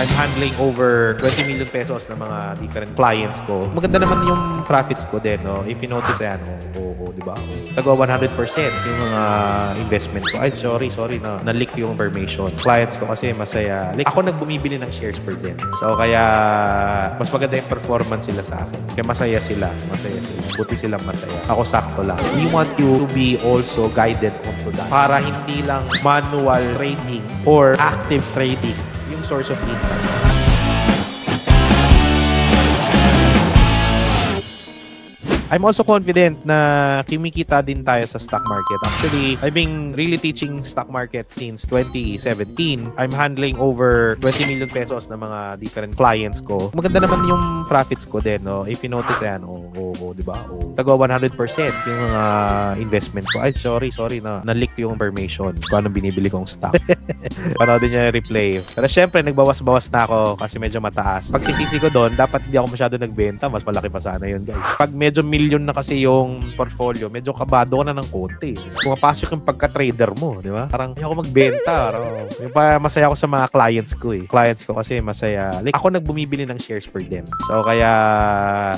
I'm handling over 20 million pesos na mga different clients ko. Maganda naman yung profits ko din, no? If you notice, di ba? Tagawa 100% yung mga investment ko. Ay, sorry, na-leak yung information. Clients ko kasi masaya. Like, ako nagbumibili ng shares for them. So, kaya mas maganda yung performance sila sa akin. Kaya masaya sila. Buti silang masaya. Ako sakto lang. We want you to be also guided onto that. Para hindi lang manual trading or active trading yung source of income. I'm also confident na kumikita din tayo sa stock market. Actually, I've been really teaching stock market since 2017. I'm handling over 20 million pesos na mga different clients ko. Maganda naman yung profits ko din, no? If you notice, di ba? Tagawa 100% yung mga investment ko. Ay, sorry, na-leak yung information kung anong binibili kong stock. Panoodin niyo yung replay. Pero syempre, nagbawas-bawas na ako kasi medyo mataas. Pag sisisi ko doon, dapat di ako masyado nagbenta. Mas malaki pa sana yun, guys. Pag medyo million na kasi yung portfolio, medyo kabado ka na ng konti. Pumapasok yung pagka-trader mo, di ba? Parang hindi ako magbenta. Yung pa masaya ako sa mga clients ko eh. Clients ko kasi masaya. Like, ako nagbumibili ng shares for them. So, kaya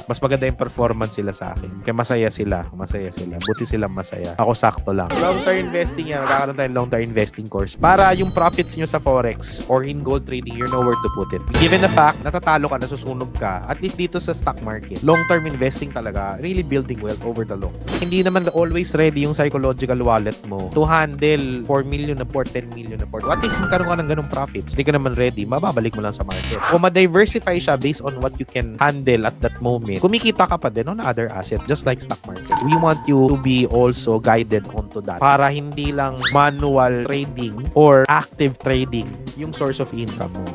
mas maganda yung performance sila sa akin. Kaya masaya sila. Buti silang masaya. Ako sakto lang. Long-term investing yan. Magkakaroon tayo ng long-term investing course. Para yung profits nyo sa Forex or in gold trading, you know where to put it. Given the fact, natatalo ka, nasusunog ka, at least dito sa stock market, long-term investing talaga, really building wealth over the long. Hindi naman always ready yung psychological wallet mo to handle 4 million na port, 10 million na port. What if magkaroon ka ng ganung profits? Hindi ka naman ready, mababalik mo lang sa market. Kung ma-diversify siya based on what you can handle at that moment, kumikita ka pa din on other asset, just like stock market. We want you to be also guided onto that para hindi lang manual trading or active trading yung source of income mo.